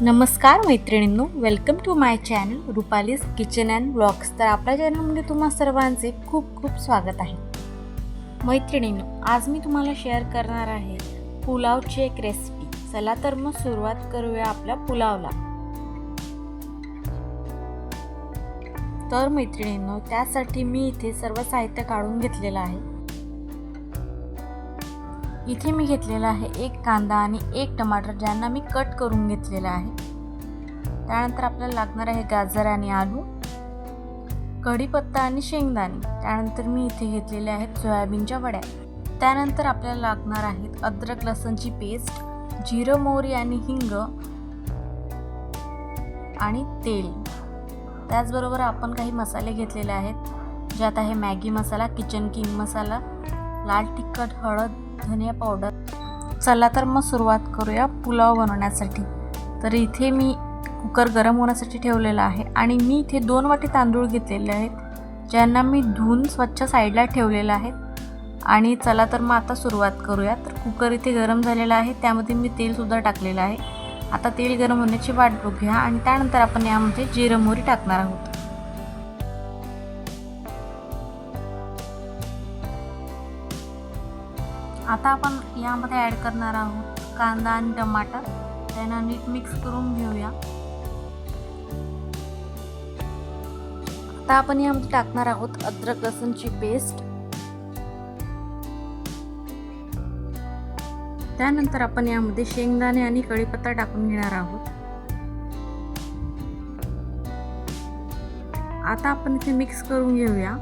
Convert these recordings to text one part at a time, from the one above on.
नमस्कार मैत्रिणींनो, welcome to my channel Rupali's kitchen and vlogs. तर आपल्या चॅनलमध्ये तुम्हा सर्वांचे खूप खूप स्वागत आहे। मैत्रिणींनो, आज मी तुम्हाला शेअर करणार आहे पुलावची एक रेसिपी। चला तर मग सुरुवात करूया आपल्या पुलावला। तर मैत्रिणींनो, त्यासाठी मी इथे सर्व साहित्य काढून घेतलेलं आहे। इथे मी घेतलेला आहे एक कांदा आणि एक टमाटर, ज्यांना मी कट करून घेतलेला आहे। त्यानंतर आपल्याला लागणार आहे गाजर आणि आलू, कढीपत्ता आणि शेंगदाणे। त्यानंतर मी इथे घेतलेले आहेत सोयाबीनच्या वड्या। त्यानंतर आपल्याला लागणार आहेत अद्रक लसूणची पेस्ट, जिरं मोहरी आणि हिंग आणि तेल। त्याचबरोबर आपण काही मसाले घेतलेले आहेत, ज्यात आहे मॅगी मसाला, किचन किंग मसाला, लाल तिखट, हळद, धनिया पावडर। चला तर मग सुरुवात करूया पुलाव बनवण्यासाठी। तर इथे मी कुकर गरम होण्यासाठी ठेवलेला आहे आणि मी इथे 2 वाटी तांदूळ घेतलेले आहेत, ज्यांना मी धुवून स्वच्छ साईडला ठेवलेले आहेत। आणि चला तर मग आता सुरुवात करूया। तर कुकर इथे गरम झालेला आहे, त्यामध्ये मी तेलसुद्धा टाकलेलं आहे। आता तेल गरम होण्याची वाट बघूया आणि त्यानंतर आपण यामध्ये जिरं मोहरी टाकणार आहोत। आता आपण यामध्ये ॲड करणार आहोत कांदा आणि टमाटर। त्यांना नीट मिक्स करून घेऊया। आता आपण यामध्ये टाकणार आहोत अद्रक लसूणची पेस्ट। त्यानंतर आपण यामध्ये शेंगदाणे आणि कढीपत्ता टाकून घेणार आहोत। आता आपण इथे मिक्स करून घेऊया।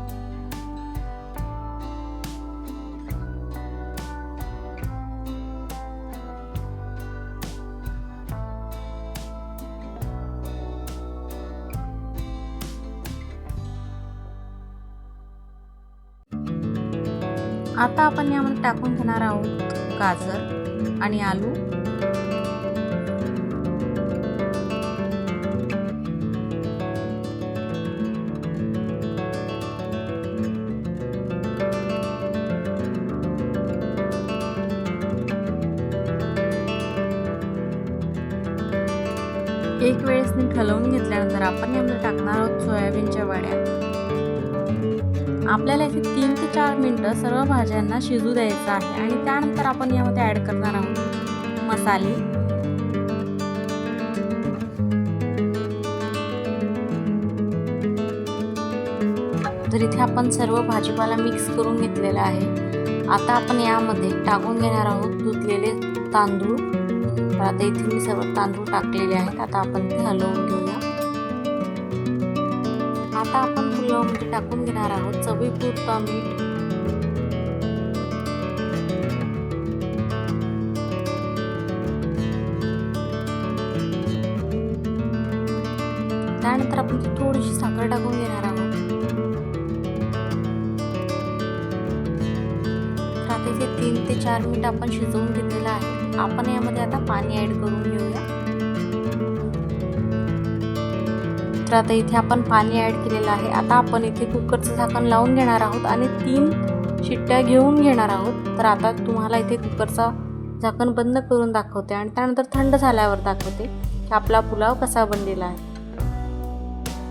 आता आपण यामध्ये टाकून घेणार आहोत गाजर आणि आलू। एक वेळेस नीट हलवून घेतल्यानंतर आपण यामध्ये टाकणार आहोत सोयाबीनच्या वड्या। आपल्याला इथे 3 ते 4 मिनिटं सर्व भाज्यांना शिजू द्यायचं आहे आणि त्यानंतर आपण यामध्ये ॲड करणार आहोत मसाले। तर इथे आपण सर्व भाजीपाला मिक्स करून घेतलेला आहे। आता आपण यामध्ये टाकून घेणार आहोत धुतलेले तांदूळ। तर आता इथे मी सर्व तांदूळ टाकलेले आहेत। आता आपण ते हलवून घेऊया। आता आपण पुलावमध्ये टाकून घेणार आहोत चवीपुरतं मीठ। त्यानंतर आपण थोडीशी साखर टाकून घेणार आहोत। तर आता इथे 3 ते 4 मिनिट आपण शिजवून घेतलेलं आहे। आपण यामध्ये आता पाणी ॲड करून घेऊया। तर आता इथे आपण पाणी ॲड केलेलं आहे। आता आपण इथे कुकरचं झाकण लावून घेणार आहोत आणि 3 शिट्ट्या घेऊन घेणार आहोत। तर आता तुम्हाला इथे कुकरचा झाकण बंद करून दाखवते आणि त्यानंतर थंड झाल्यावर दाखवते की आपला पुलाव कसा बनलेला आहे।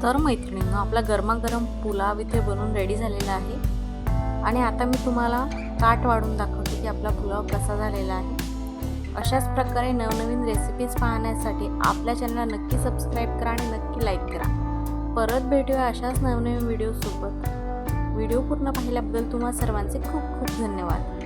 तर मैत्रिणींनो, आपला गरमागरम पुलाव इथे बनवून रेडी झालेला आहे आणि आता मी तुम्हाला ताट वाढून दाखवते की आपला पुलाव कसा झालेला आहे। अशाच प्रकारे नवनवीन रेसिपीज पाहण्यासाठी आपल्या चॅनलला नक्की सबस्क्राईब करा आणि नक्की लाईक करा। परत भेटूया अशाच नवनवीन व्हिडिओसोबत। व्हिडिओ पूर्ण पाहिल्याबद्दल तुम्हा सर्वांचे खूप खूप धन्यवाद।